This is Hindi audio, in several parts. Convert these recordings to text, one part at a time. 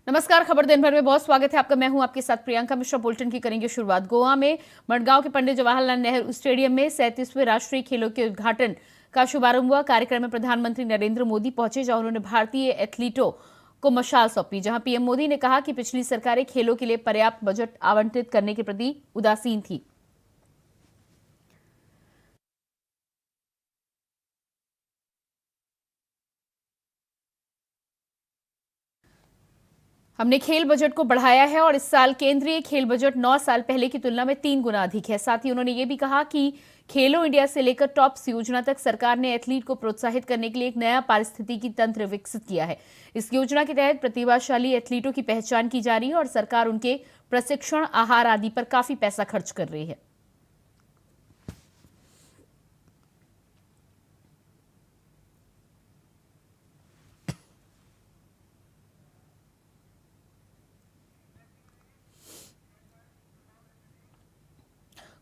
नमस्कार। खबर दिन भर में बहुत स्वागत है आपका। मैं हूं आपके साथ प्रियंका मिश्रा। बुलेटिन की करेंगे शुरुआत। गोवा में मडगांव के पंडित जवाहरलाल नेहरू स्टेडियम में 37वें राष्ट्रीय खेलों के उद्घाटन का शुभारंभ हुआ। कार्यक्रम में प्रधानमंत्री नरेंद्र मोदी पहुंचे, जहां उन्होंने भारतीय एथलीटों को मशाल सौंपी। जहां पीएम मोदी ने कहा कि पिछली सरकारें खेलों के लिए पर्याप्त बजट आवंटित करने के प्रति उदासीन थी। हमने खेल बजट को बढ़ाया है और इस साल केंद्रीय खेल बजट 9 साल पहले की तुलना में 3 गुना अधिक है। साथ ही उन्होंने ये भी कहा कि खेलो इंडिया से लेकर टॉप्स योजना तक सरकार ने एथलीट को प्रोत्साहित करने के लिए एक नया पारिस्थितिकी तंत्र विकसित किया है। इस योजना के तहत प्रतिभाशाली एथलीटों की पहचान की जा रही है और सरकार उनके प्रशिक्षण, आहार आदि पर काफी पैसा खर्च कर रही है।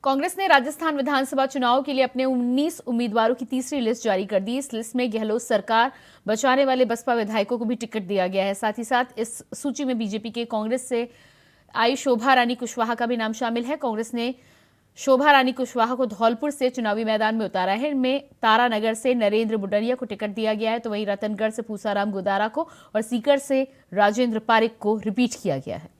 कांग्रेस ने राजस्थान विधानसभा चुनाव के लिए अपने 19 उम्मीदवारों की तीसरी लिस्ट जारी कर दी। इस लिस्ट में गहलोत सरकार बचाने वाले बसपा विधायकों को भी टिकट दिया गया है। साथ ही साथ इस सूची में बीजेपी के कांग्रेस से आई शोभा रानी कुशवाहा का भी नाम शामिल है। कांग्रेस ने शोभा रानी कुशवाहा को धौलपुर से चुनावी मैदान में उतारा है। इनमें तारानगर से नरेंद्र बुडरिया को टिकट दिया गया है, तो वहीं रतनगढ़ से पूसाराम गुदारा को और सीकर से राजेंद्र पारिक को रिपीट किया गया है।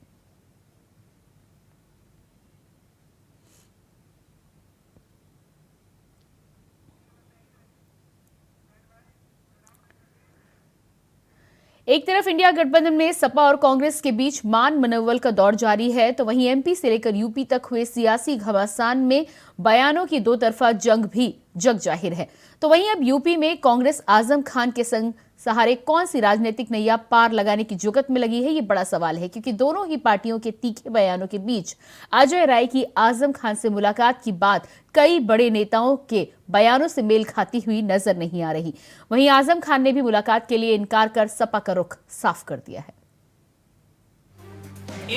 एक तरफ इंडिया गठबंधन में सपा और कांग्रेस के बीच मान मनोबल का दौर जारी है, तो वहीं एमपी से लेकर यूपी तक हुए सियासी घमासान में बयानों की दो तरफा जंग भी जग जाहिर है। तो वहीं अब यूपी में कांग्रेस आजम खान के संग सहारे कौन सी राजनीतिक नैया पार लगाने की जुगत में लगी है, ये बड़ा सवाल है, क्योंकि दोनों ही पार्टियों के तीखे बयानों के बीच अजय राय की आजम खान से मुलाकात की बात कई बड़े नेताओं के बयानों से मेल खाती हुई नजर नहीं आ रही। वहीं आजम खान ने भी मुलाकात के लिए इनकार कर सपा का रुख साफ कर दिया है।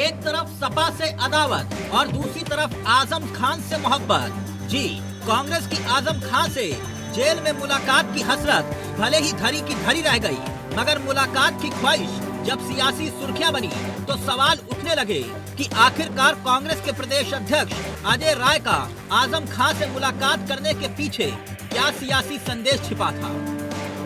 एक तरफ सपा से अदावत और दूसरी तरफ आजम खान से मोहब्बत। जी, कांग्रेस की आजम खान से जेल में मुलाकात की हसरत भले ही धरी की धरी रह गई, मगर मुलाकात की ख्वाहिश जब सियासी सुर्खियां बनी तो सवाल उठने लगे कि आखिरकार कांग्रेस के प्रदेश अध्यक्ष अजय राय का आजम खान से मुलाकात करने के पीछे क्या सियासी संदेश छिपा था।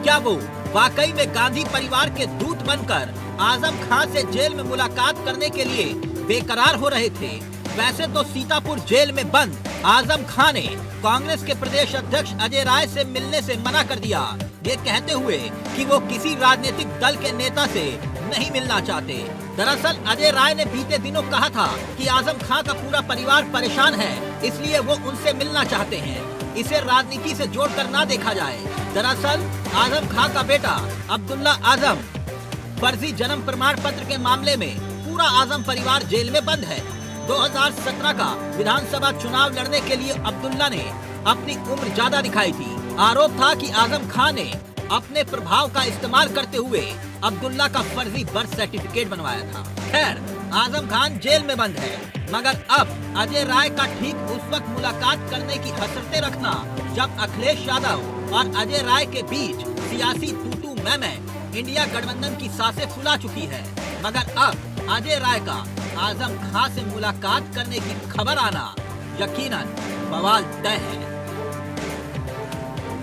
क्या वो वाकई में गांधी परिवार के दूत बनकर आजम खान से जेल में मुलाकात करने के लिए बेकरार हो रहे थे। वैसे तो सीतापुर जेल में बंद आजम खान ने कांग्रेस के प्रदेश अध्यक्ष अजय राय से मिलने से मना कर दिया, ये कहते हुए कि वो किसी राजनीतिक दल के नेता से नहीं मिलना चाहते। दरअसल अजय राय ने बीते दिनों कहा था कि आजम खान का पूरा परिवार परेशान है, इसलिए वो उनसे मिलना चाहते हैं। इसे राजनीति से जोड़कर ना देखा जाए। दरअसल आजम खान का बेटा अब्दुल्ला आजम फर्जी जन्म प्रमाण पत्र के मामले में पूरा आजम परिवार जेल में बंद है। 2017 का विधानसभा चुनाव लड़ने के लिए अब्दुल्ला ने अपनी उम्र ज्यादा दिखाई थी। आरोप था कि आजम खान ने अपने प्रभाव का इस्तेमाल करते हुए अब्दुल्ला का फर्जी बर्थ सर्टिफिकेट बनवाया था। खैर, आजम खान जेल में बंद है, मगर अब अजय राय का ठीक उस वक्त मुलाकात करने की हसरतें रखना जब अखिलेश यादव और अजय राय के बीच सियासी तू मैं इंडिया गठबंधन की सांसें फुला चुकी है। मगर अब अजय राय का आजम खान से मुलाकात करने की खबर आना यकीनन बवाल तय है।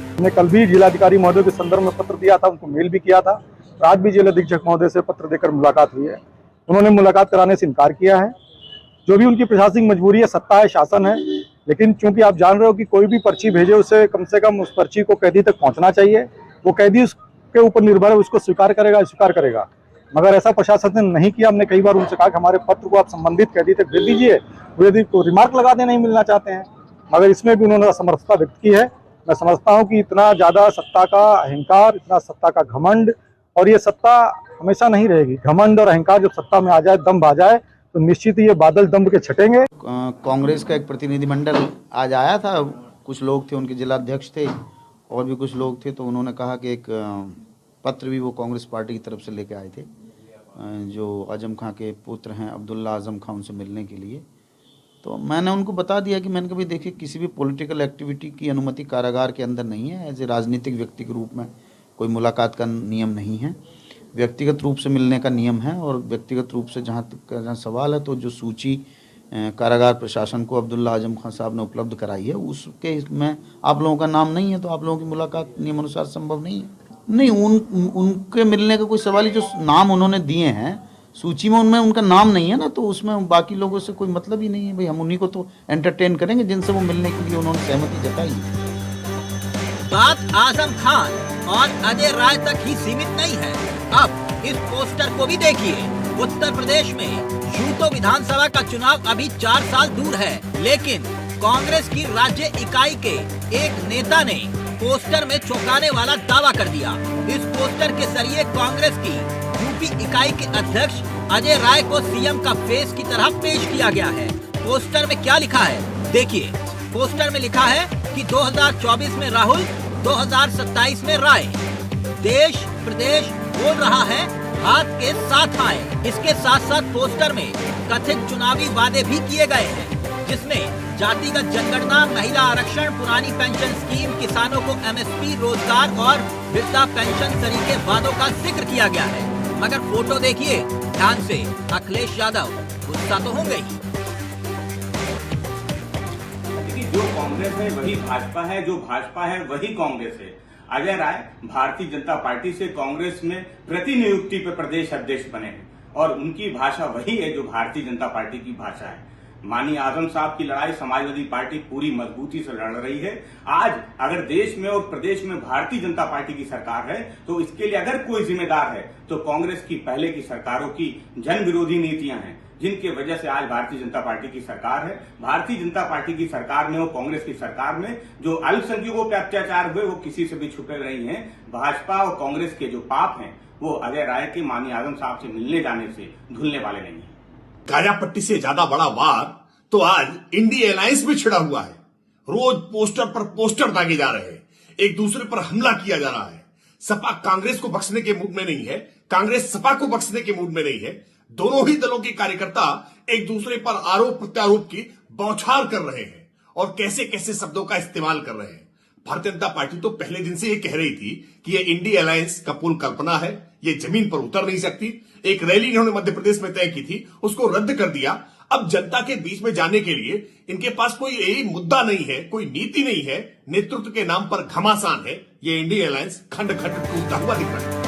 हमने कल भी जिलाधिकारी महोदय के संदर्भ में पत्र दिया था, उनको मेल भी किया था। आज भी जिला अधीक्षक महोदय से पत्र देकर मुलाकात हुई है। उन्होंने मुलाकात कराने से इनकार किया है। जो भी उनकी प्रशासनिक मजबूरी है, सत्ता है, शासन है, लेकिन चूंकि आप जान रहे हो कि कोई भी पर्ची भेजे उसे कम से कम उस पर्ची को कैदी तक पहुंचना चाहिए। वो कैदी उसके ऊपर निर्भर है, उसको स्वीकार करेगा, मगर ऐसा प्रशासन ने नहीं किया। हमने कई बार उनसे कहा कि हमारे पत्र को आप संबंधित कैदी तक भेज दीजिए, यदि को रिमार्क लगा दे नहीं मिलना चाहते हैं, मगर इसमें भी उन्होंने असमर्थता व्यक्त की है। मैं समझता हूं कि इतना ज्यादा सत्ता का अहंकार, इतना सत्ता का घमंड, और ये सत्ता हमेशा नहीं रहेगी। घमंड और अहंकार जब सत्ता में आ जाए, दम्भ आ जाए, तो निश्चित ही ये बादल दम्भ के छटेंगे। कांग्रेस का एक प्रतिनिधिमंडल आज आया था, कुछ लोग थे, उनके जिला अध्यक्ष थे और भी कुछ लोग थे, तो उन्होंने कहा कि एक पत्र भी वो कांग्रेस पार्टी की तरफ से लेके आए थे, जो आजम खान के पुत्र हैं अब्दुल्ला आजम खान, उनसे मिलने के लिए। तो मैंने उनको बता दिया कि मैंने कभी देखिए किसी भी पॉलिटिकल एक्टिविटी की अनुमति कारागार के अंदर नहीं है। एज ए राजनीतिक व्यक्ति के रूप में कोई मुलाकात का नियम नहीं है। व्यक्तिगत रूप से मिलने का नियम है। और व्यक्तिगत रूप से जहाँ सवाल है, तो जो सूची कारागार प्रशासन को अब्दुल्ला आजम खान साहब ने उपलब्ध कराई है, उसके में आप लोगों का नाम नहीं है, तो आप लोगों की मुलाकात नियमानुसार संभव नहीं है। नहीं, उनके मिलने का कोई सवाल ही, जो नाम उन्होंने दिए हैं सूची में, उनमें उनका नाम नहीं है ना, तो उसमें बाकी लोगों से कोई मतलब ही नहीं है। भाई हम उन्हीं को तो एंटरटेन करेंगे जिनसे वो मिलने के लिए उन्होंने सहमति जताई है। बात आजम खान और अजय राय तक ही सीमित नहीं है। अब इस पोस्टर को भी देखिए। उत्तर प्रदेश में यूं तो विधानसभा का चुनाव अभी 4 साल दूर है, लेकिन कांग्रेस की राज्य इकाई के एक नेता ने पोस्टर में चौंकाने वाला दावा कर दिया। इस पोस्टर के जरिए कांग्रेस की यूपी इकाई के अध्यक्ष अजय राय को सीएम का फेस की तरह पेश किया गया है। पोस्टर में क्या लिखा है देखिए। पोस्टर में लिखा है कि 2024 में राहुल, 2027 में राय। देश प्रदेश बोल रहा है हाथ के साथ आए। इसके साथ साथ पोस्टर में कथित चुनावी वादे भी किए गए हैं, जिसमें जातिगत जनगणना, महिला आरक्षण, पुरानी पेंशन स्कीम, किसानों को एमएसपी, रोजगार और वृद्धा पेंशन सरीखे वादों का जिक्र किया गया है। मगर फोटो देखिए ध्यान से। अखिलेश यादव गुस्सा तो होंगे ही। जो कांग्रेस है वही भाजपा है, जो भाजपा है वही कांग्रेस है। अजय राय भारतीय जनता पार्टी से कांग्रेस में प्रतिनियुक्ति पे प्रदेश अध्यक्ष बने हैं और उनकी भाषा वही है जो भारतीय जनता पार्टी की भाषा है। माननीय आजम साहब की लड़ाई समाजवादी पार्टी पूरी मजबूती से लड़ रही है। आज अगर देश में और प्रदेश में भारतीय जनता पार्टी की सरकार है, तो इसके लिए अगर कोई जिम्मेदार है तो कांग्रेस की पहले की सरकारों की जन विरोधी नीतियां हैं, जिनकी वजह से आज भारतीय जनता पार्टी की सरकार है। भारतीय जनता पार्टी की सरकार में और कांग्रेस की सरकार में जो अल्पसंख्यकों पे अत्याचार हुए वो किसी से भी छुपे नहीं हैं। भाजपा और कांग्रेस के जो पाप हैं वो अजय राय के माननीय आजम साहब से मिलने जाने से धुलने वाले नहीं है। गाजा पट्टी से ज्यादा बड़ा वार तो आज इंडिया अलायंस में छिड़ा हुआ है। रोज पोस्टर पर पोस्टर दागे जा रहे हैं, एक दूसरे पर हमला किया जा रहा है। सपा कांग्रेस को बख्शने के मूड में नहीं है, कांग्रेस सपा को बख्शने के मूड में नहीं है। दोनों ही दलों के कार्यकर्ता एक दूसरे पर आरोप प्रत्यारोप की बौछार कर रहे हैं और कैसे कैसे शब्दों का इस्तेमाल कर रहे हैं। भारतीय जनता पार्टी तो पहले दिन से ये कह रही थी कि ये इंडिया अलायंस का पुल कल्पना है, ये जमीन पर उतर नहीं सकती। एक रैली इन्होंने मध्य प्रदेश में तय की थी, उसको रद्द कर दिया। अब जनता के बीच में जाने के लिए इनके पास कोई यही मुद्दा नहीं है, कोई नीति नहीं है, नेतृत्व के नाम पर घमासान है। ये इंडिया अलायंस खंड खंड टूटता हुआ दिख रहा है।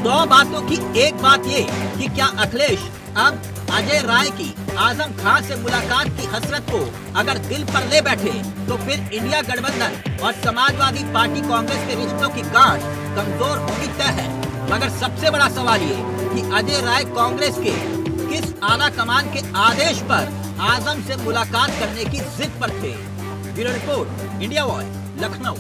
2 बातों की एक बात ये कि क्या अखिलेश अब अजय राय की आजम खान से मुलाकात की हसरत को अगर दिल पर ले बैठे तो फिर इंडिया गठबंधन और समाजवादी पार्टी कांग्रेस के रिश्तों की गांठ कमजोर होगी तय है। मगर सबसे बड़ा सवाल ये कि अजय राय कांग्रेस के किस आला कमान के आदेश पर आजम से मुलाकात करने की जिद पर थे। Bureau report, India voice, Lucknow.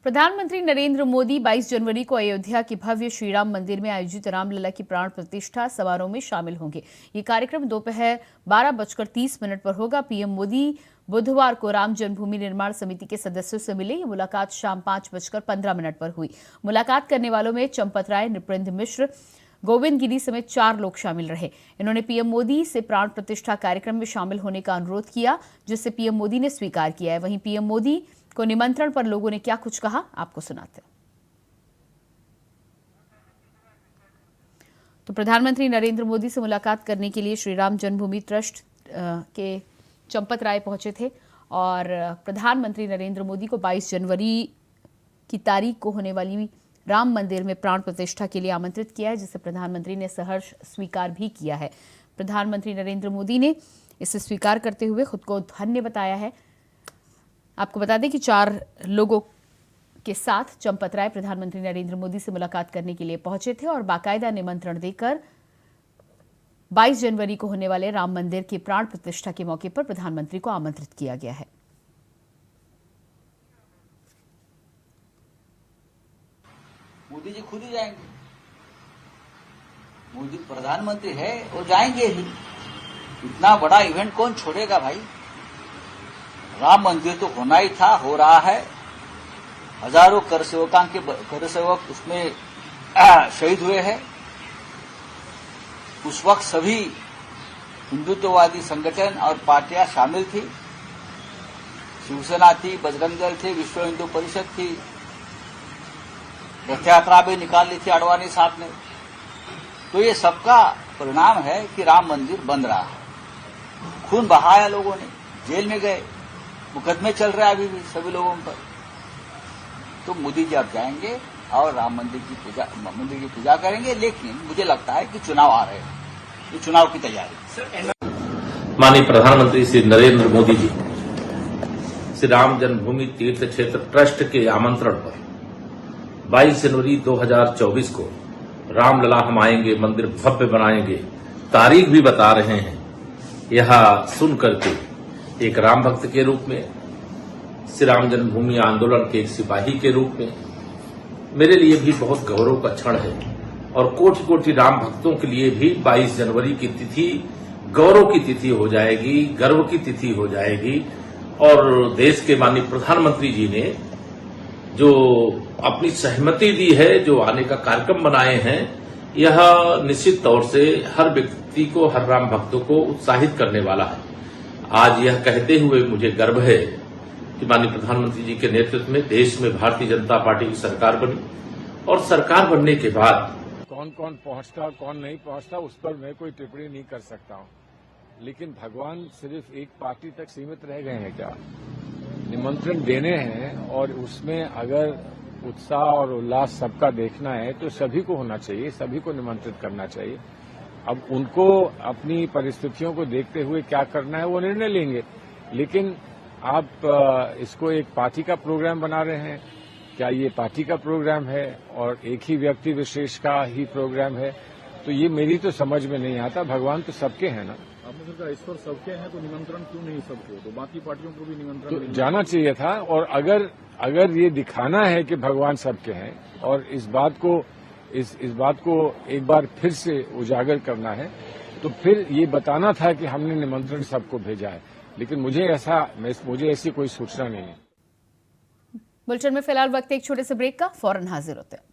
प्रधानमंत्री नरेंद्र मोदी 22 जनवरी को अयोध्या के भव्य श्रीराम मंदिर में आयोजित रामलला की प्राण प्रतिष्ठा समारोह में शामिल होंगे। ये कार्यक्रम दोपहर 12:30 पर होगा। पीएम मोदी बुधवार को राम जन्मभूमि निर्माण समिति के सदस्यों से मिले। ये मुलाकात शाम 5:15 पर हुई। मुलाकात करने वालों में चंपत राय, नृपेंद्र मिश्र, गोविंद गिरी समेत 4 लोग शामिल रहे। इन्होंने पीएम मोदी से प्राण प्रतिष्ठा कार्यक्रम में शामिल होने का अनुरोध किया, जिसे पीएम मोदी ने स्वीकार किया है। वहीं पीएम मोदी को निमंत्रण पर लोगों ने क्या कुछ कहा, आपको सुनाते हैं। तो प्रधानमंत्री नरेंद्र मोदी से मुलाकात करने के लिए श्री राम जन्मभूमि ट्रस्ट के चंपत राय पहुंचे थे और प्रधानमंत्री नरेंद्र मोदी को 22 जनवरी की तारीख को होने वाली राम मंदिर में प्राण प्रतिष्ठा के लिए आमंत्रित किया है, जिसे प्रधानमंत्री ने सहर्ष स्वीकार भी किया है। प्रधानमंत्री नरेंद्र मोदी ने इसे स्वीकार करते हुए खुद को धन्य बताया है। आपको बता दें कि 4 लोगों के साथ चंपत राय प्रधानमंत्री नरेंद्र मोदी से मुलाकात करने के लिए पहुंचे थे और बाकायदा निमंत्रण देकर 22 जनवरी को होने वाले राम मंदिर की प्राण प्रतिष्ठा के मौके पर प्रधानमंत्री को आमंत्रित किया गया है। मोदी जी खुद ही जाएंगे। मोदी प्रधानमंत्री है, वो जाएंगे ही। इतना बड़ा इवेंट कौन छोड़ेगा भाई। राम मंदिर तो होना ही था, हो रहा है। हजारों कर सेवक उसमें शहीद हुए हैं। उस वक्त सभी हिंदुत्ववादी संगठन और पार्टियां शामिल थी। शिवसेना थी, बजरंग दल थे, विश्व हिंदू परिषद थी, रथ यात्रा भी निकाल ली थी आडवाणी साहब ने। तो ये सबका परिणाम है कि राम मंदिर बन रहा है। खून बहाया लोगों ने, जेल में गए, मुकदमे चल रहे हैं अभी भी सभी लोगों पर। तो मोदी जी अब जाएंगे और राम मंदिर की पूजा करेंगे, लेकिन मुझे लगता है कि चुनाव आ रहे हैं, ये चुनाव की तैयारी। माननीय प्रधानमंत्री श्री नरेंद्र मोदी जी श्री राम जन्मभूमि तीर्थ क्षेत्र ट्रस्ट के आमंत्रण पर 22 जनवरी 2024 को रामलला हम आएंगे, मंदिर भव्य बनाएंगे, तारीख भी बता रहे हैं। यह सुन करके एक राम भक्त के रूप में, श्री राम जन्मभूमि आंदोलन के एक सिपाही के रूप में मेरे लिए भी बहुत गौरव का क्षण है। और कोटि कोटि राम भक्तों के लिए भी 22 जनवरी की तिथि गौरव की तिथि हो जाएगी, गर्व की तिथि हो जाएगी। और देश के माननीय प्रधानमंत्री जी ने जो अपनी सहमति दी है, जो आने का कार्यक्रम बनाए हैं, यह निश्चित तौर से हर व्यक्ति को, हर राम भक्तों को उत्साहित करने वाला है। आज यह कहते हुए मुझे गर्व है कि माननीय प्रधानमंत्री जी के नेतृत्व में देश में भारतीय जनता पार्टी की सरकार बनी, और सरकार बनने के बाद कौन कौन पहुंचता कौन नहीं पहुंचता उस पर मैं कोई टिप्पणी नहीं कर सकता हूं। लेकिन भगवान सिर्फ एक पार्टी तक सीमित रह गए हैं क्या? निमंत्रण देने हैं और उसमें अगर उत्साह और उल्लास सबका देखना है तो सभी को होना चाहिए, सभी को निमंत्रित करना चाहिए। अब उनको अपनी परिस्थितियों को देखते हुए क्या करना है वो निर्णय लेंगे। लेकिन आप इसको एक पार्टी का प्रोग्राम बना रहे हैं, क्या ये पार्टी का प्रोग्राम है और एक ही व्यक्ति विशेष का ही प्रोग्राम है? तो ये मेरी तो समझ में नहीं आता। भगवान तो सबके हैं ना। आपने कहा ईश्वर सबके हैं, तो निमंत्रण क्यों नहीं सबको? तो बाकी पार्टियों को भी निमंत्रण तो जाना चाहिए था। और अगर ये दिखाना है कि भगवान सबके हैं और इस बात को एक बार फिर से उजागर करना है, तो फिर ये बताना था कि हमने निमंत्रण सबको भेजा है। लेकिन मुझे ऐसी कोई सूचना नहीं है। बुलेटिन में फिलहाल वक्त एक छोटे से ब्रेक का, फौरन हाजिर होते हैं।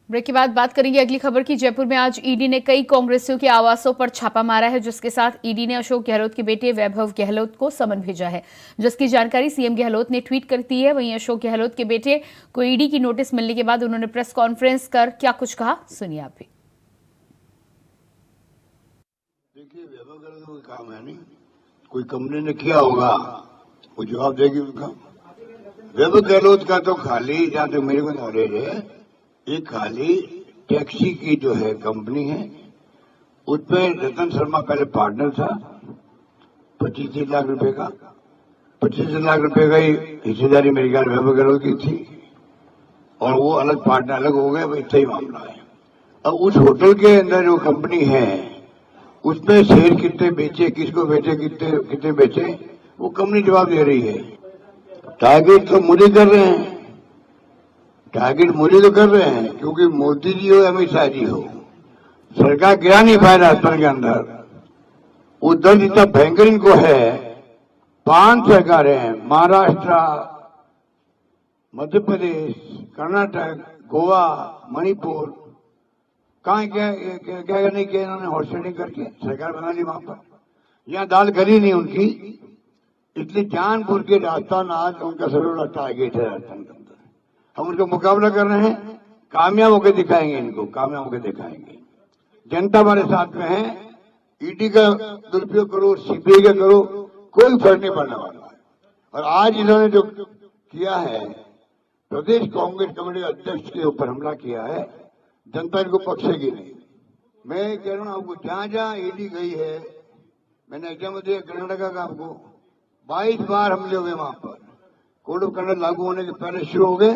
ब्रेक के बाद बात करेंगे अगली खबर की। जयपुर में आज ईडी ने कई कांग्रेसियों के आवासों पर छापा मारा है, जिसके साथ ईडी ने अशोक गहलोत के बेटे वैभव गहलोत को समन भेजा है, जिसकी जानकारी सीएम गहलोत ने ट्वीट कर दी है। वहीं अशोक गहलोत के बेटे को ईडी की नोटिस मिलने के बाद उन्होंने प्रेस कॉन्फ्रेंस कर क्या कुछ कहा, सुनिए आप भी। देखिए, वैभव गहलोत का काम है, नहीं कोई कंपनी ने किया होगा, वो जवाब देगी उसका। वैभव गहलोत का तो खाली, जहां तक मेरे को नॉलेज है, एक खाली टैक्सी की जो है कंपनी है, उसमें रतन शर्मा पहले पार्टनर था, 25 लाख रुपए का, 25 लाख रुपए का ही हिस्सेदारी मेरे ख्याल वैभव गहलोत की थी, और वो अलग पार्टनर अलग हो गए। इतना ही मामला है। अब उस होटल के अंदर जो कंपनी है, उसमें शेयर कितने बेचे, किसको बेचे, कितने बेचे, वो कंपनी जवाब दे रही है। टारगेट तो मुझे कर रहे हैं, क्योंकि मोदी जी हो, अमित शाह जी हो, सरकार गिरा नहीं पाए राजस्थान के अंदर। उधर जितना भयंकर इनको है, 5 सरकारें हैं, महाराष्ट्र, मध्य प्रदेश, कर्नाटक, गोवा, मणिपुर, कहाँ क्या नहीं किया इन्होंने, हॉर्स राइडिंग करके सरकार बना ली वहां पर। यहाँ दाल गली नहीं उनकी, इसलिए जानपुर के राजस्थान आज उनका सबसे बड़ा टारगेट है राजस्थान के अंदर। हम उनको मुकाबला कर रहे हैं, कामयाब होकर दिखाएंगे, इनको कामयाब होकर दिखाएंगे। जनता हमारे साथ में है। ईडी का दुरुपयोग करो, सीबीआई का करो, कोई फर्क नहीं पड़ने वाला है। और आज इन्होंने जो किया है, प्रदेश कांग्रेस कमेटी अध्यक्ष के ऊपर हमला किया है, जनता इनको बख्शेगी नहीं। मैं कह रहा हूँ आपको, जहां जहां ईडी गई है, मैंने एग्जाम दिया कर्नाटका का, आपको 22 बार हमले हुए वहां पर। कोड ऑफ कंडक्ट लागू होने के पहले शुरू हो गए,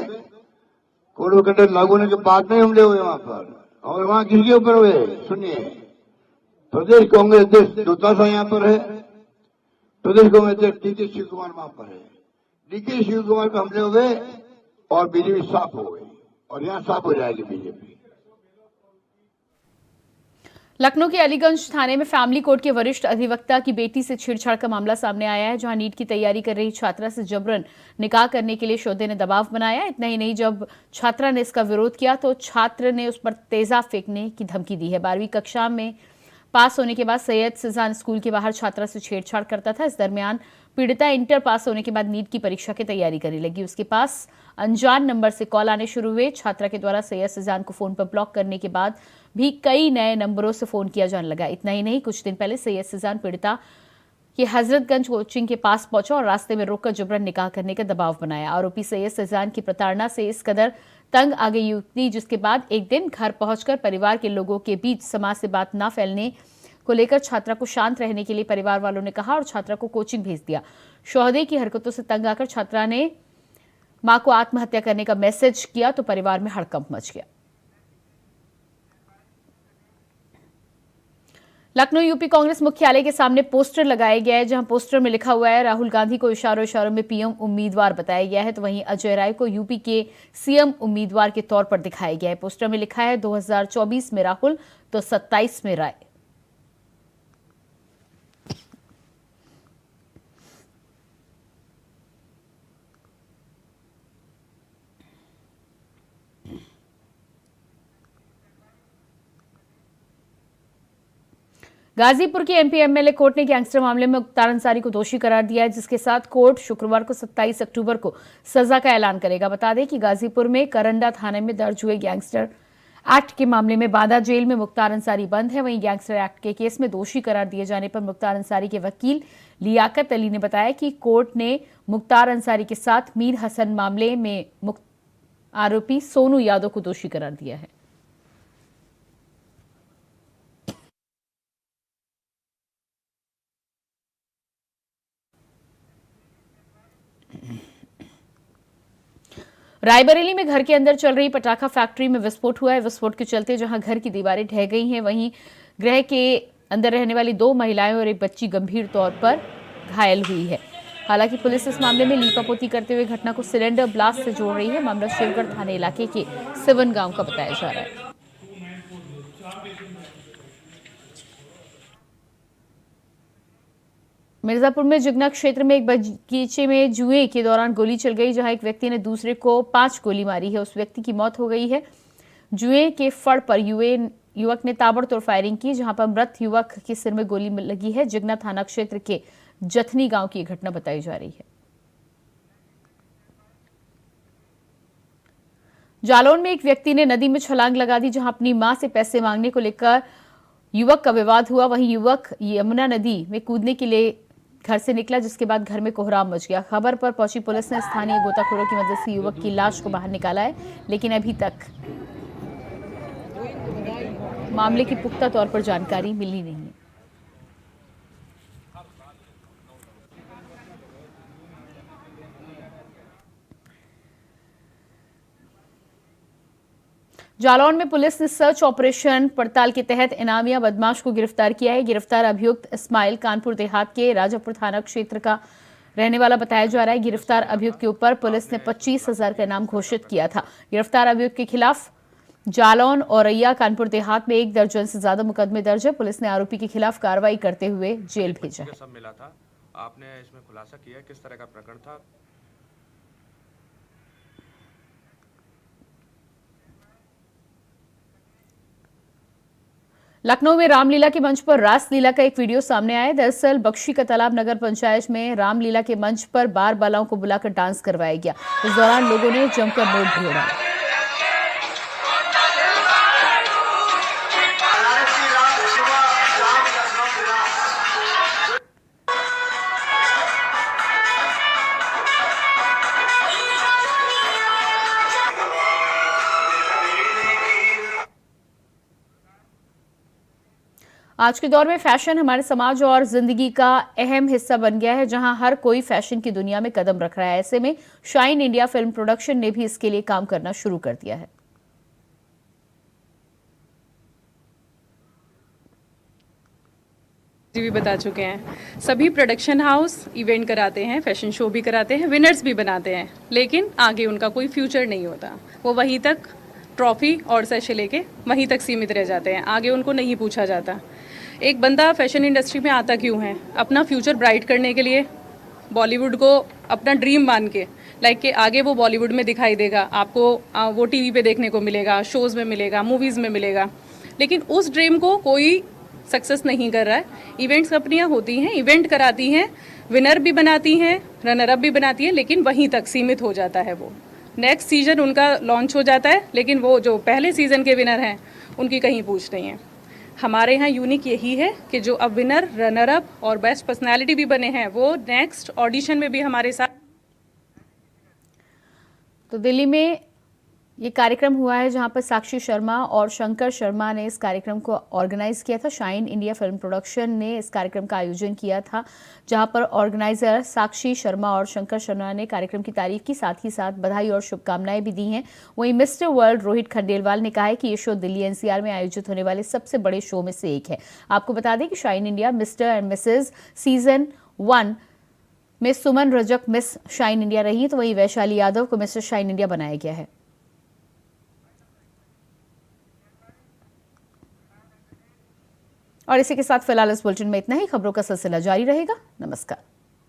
कोड ऑफ कंडक्ट लागू होने के बाद में हमले हुए वहां पर। और वहां किसके ऊपर हुए, सुनिए, प्रदेश कांग्रेस अध्यक्ष दोतासा यहाँ पर है, प्रदेश कांग्रेस अध्यक्ष डीके शिव कुमार वहां पर है। डीके शिव कुमार पर हमले हुए और बीजेपी साफ हो गई, और यहाँ साफ हो जाएगी बीजेपी। लखनऊ के अलीगंज थाने में फैमिली कोर्ट के वरिष्ठ अधिवक्ता की बेटी से छेड़छाड़ का मामला सामने आया है, जहां नीट की तैयारी कर रही छात्रा से जबरन निकाह करने के लिए शोधे ने दबाव बनाया। इतना ही नहीं, जब छात्रा ने इसका विरोध किया तो छात्र ने उस पर तेजाब फेंकने की धमकी दी है। 12वीं कक्षा में पास होने के बाद सैयद सिजान स्कूल के बाहर छात्रा से छेड़छाड़ करता था। इस दरमियान पीड़िता इंटर पास होने के बाद नीट की परीक्षा की तैयारी करने लगी। उसके पास अनजान नंबर से कॉल आने शुरू हुए। छात्रा के द्वारा सैयद सिजान को फोन पर ब्लॉक करने के बाद भी कई नए नंबरों से फोन किया जाने लगा। इतना ही नहीं, कुछ दिन पहले सैयद सिजान पीड़िता कि हजरतगंज कोचिंग के पास पहुंचा और रास्ते में रोककर जबरन निकाह करने का दबाव बनाया। आरोपी सैयद सिजान की प्रताड़ना से इस कदर तंग आ गई युवती, जिसके बाद एक दिन घर पहुंचकर परिवार के लोगों के बीच समाज से बात न फैलने को लेकर छात्रा को शांत रहने के लिए परिवार वालों ने कहा और छात्रा को कोचिंग भेज दिया। शौहदे की हरकतों से तंग आकर छात्रा ने मां को आत्महत्या करने का मैसेज किया तो परिवार में हड़कंप मच गया। लखनऊ यूपी कांग्रेस मुख्यालय के सामने पोस्टर लगाया गया है, जहां पोस्टर में लिखा हुआ है राहुल गांधी को इशारों इशारों में पीएम उम्मीदवार बताया गया है, तो वहीं अजय राय को यूपी के सीएम उम्मीदवार के तौर पर दिखाया गया है। पोस्टर में लिखा है 2024 में राहुल तो 27 में राय। गाजीपुर की एमपी एमएलए कोर्ट ने गैंगस्टर मामले में मुख्तार अंसारी को दोषी करार दिया है, जिसके साथ कोर्ट शुक्रवार को 27 अक्टूबर को सजा का ऐलान करेगा। बता दें कि गाजीपुर में करंडा थाने में दर्ज हुए गैंगस्टर एक्ट के मामले में बांदा जेल में मुख्तार अंसारी बंद है। वहीं गैंगस्टर एक्ट के केस में दोषी करार दिए जाने पर मुख्तार अंसारी के वकील लियाकत अली ने बताया कि कोर्ट ने मुख्तार अंसारी के साथ मीर हसन मामले में आरोपी सोनू यादव को दोषी करार दिया है। रायबरेली में घर के अंदर चल रही पटाखा फैक्ट्री में विस्फोट हुआ है। विस्फोट के चलते जहां घर की दीवारें ढह गई हैं, वहीं गृह के अंदर रहने वाली 2 महिलाएं और एक बच्ची गंभीर तौर पर घायल हुई है। हालांकि पुलिस इस मामले में लीपापोती करते हुए घटना को सिलेंडर ब्लास्ट से जोड़ रही है। मामला शिवगढ़ थाने इलाके के सिवन गांव का बताया जा रहा है। मिर्जापुर में जुगना क्षेत्र में एक बगीचे में जुए के दौरान गोली चल गई, जहां एक व्यक्ति ने दूसरे को 5 गोली मारी है। उस व्यक्ति की मौत हो गई है। जुए के फड़ पर युवक ने ताबड़तोड़ फायरिंग की, जहां पर मृत युवक के सिर में गोली लगी है। जुगना थाना क्षेत्र के जथनी गांव की घटना बताई जा रही है। जालौन में एक व्यक्ति ने नदी में छलांग लगा दी, जहां अपनी मां से पैसे मांगने को लेकर युवक का विवाद हुआ। वहीं युवक यमुना नदी में कूदने के लिए घर से निकला, जिसके बाद घर में कोहराम मच गया। खबर पर पहुंची पुलिस ने स्थानीय गोताखोरों की मदद से युवक की लाश को बाहर निकाला है, लेकिन अभी तक मामले की पुख्ता तौर पर जानकारी मिली नहीं है। जालौन में पुलिस ने सर्च ऑपरेशन पड़ताल के तहत इनामिया बदमाश को गिरफ्तार किया है। गिरफ्तार अभियुक्त इस्माइल कानपुर देहात के राजापुर थाना क्षेत्र का रहने वाला बताया जा रहा है। गिरफ्तार अभियुक्त के ऊपर पुलिस ने 25,000 का इनाम घोषित किया था। गिरफ्तार अभियुक्त के खिलाफ जालौन, औरैया, कानपुर देहात में 1 दर्जन से ज्यादा मुकदमे दर्ज है। पुलिस ने आरोपी के खिलाफ कार्रवाई करते हुए जेल भेजा है। सब मिला था, आपने इसमें खुलासा किया किस तरह का प्रकरण था? लखनऊ में रामलीला के मंच पर रासलीला का एक वीडियो सामने आया। दरअसल बख्शी का तालाब नगर पंचायत में रामलीला के मंच पर बार बालाओं को बुलाकर डांस करवाया गया। इस दौरान लोगों ने जमकर नोट भी उड़ाया। आज के दौर में फैशन हमारे समाज और जिंदगी का अहम हिस्सा बन गया है, जहां हर कोई फैशन की दुनिया में कदम रख रहा है। ऐसे में शाइन इंडिया फिल्म प्रोडक्शन ने भी इसके लिए काम करना शुरू कर दिया है। भी बता चुके हैं, सभी प्रोडक्शन हाउस इवेंट कराते हैं, फैशन शो भी कराते हैं, विनर्स भी बनाते हैं, लेकिन आगे उनका कोई फ्यूचर नहीं होता। वो वहीं तक ट्रॉफी और सैशे लेके वहीं तक सीमित रह जाते हैं, आगे उनको नहीं पूछा जाता। एक बंदा फैशन इंडस्ट्री में आता क्यों है? अपना फ्यूचर ब्राइट करने के लिए, बॉलीवुड को अपना ड्रीम मान के, लाइक कि आगे वो बॉलीवुड में दिखाई देगा, आपको वो टीवी पे देखने को मिलेगा, शोज़ में मिलेगा, मूवीज़ में मिलेगा। लेकिन उस ड्रीम को कोई सक्सेस नहीं कर रहा है। इवेंट्स कंपनियां होती हैं, इवेंट कराती हैं, विनर भी बनाती हैं, रनर अप भी बनाती हैं, लेकिन वहीं तक सीमित हो जाता है। वो नेक्स्ट सीजन उनका लॉन्च हो जाता है, लेकिन वो जो पहले सीजन के विनर हैं उनकी कहीं पूछ नहीं है। हमारे यहाँ यूनिक यही है कि जो अब विनर, रनर अप और बेस्ट पर्सनालिटी भी बने हैं वो नेक्स्ट ऑडिशन में भी हमारे साथ। तो दिल्ली में ये कार्यक्रम हुआ है जहां पर साक्षी शर्मा और शंकर शर्मा ने इस कार्यक्रम को ऑर्गेनाइज किया था। शाइन इंडिया फिल्म प्रोडक्शन ने इस कार्यक्रम का आयोजन किया था, जहां पर ऑर्गेनाइजर साक्षी शर्मा और शंकर शर्मा ने कार्यक्रम की तारीफ की, साथ ही साथ बधाई और शुभकामनाएं भी दी हैं। वहीं मिस्टर वर्ल्ड रोहित खंडेलवाल ने कहा है कि ये शो दिल्ली एनसीआर में आयोजित होने वाले सबसे बड़े शो में से एक है। आपको बता दें कि shine India mister and missus season 1 में Suman Rajak miss shine India रही, तो वहीं वैशाली यादव को मिस्टर शाइन इंडिया बनाया गया है। और इसी के साथ फिलहाल इस बुलेटिन में इतना ही। खबरों का सिलसिला जारी रहेगा। नमस्कार।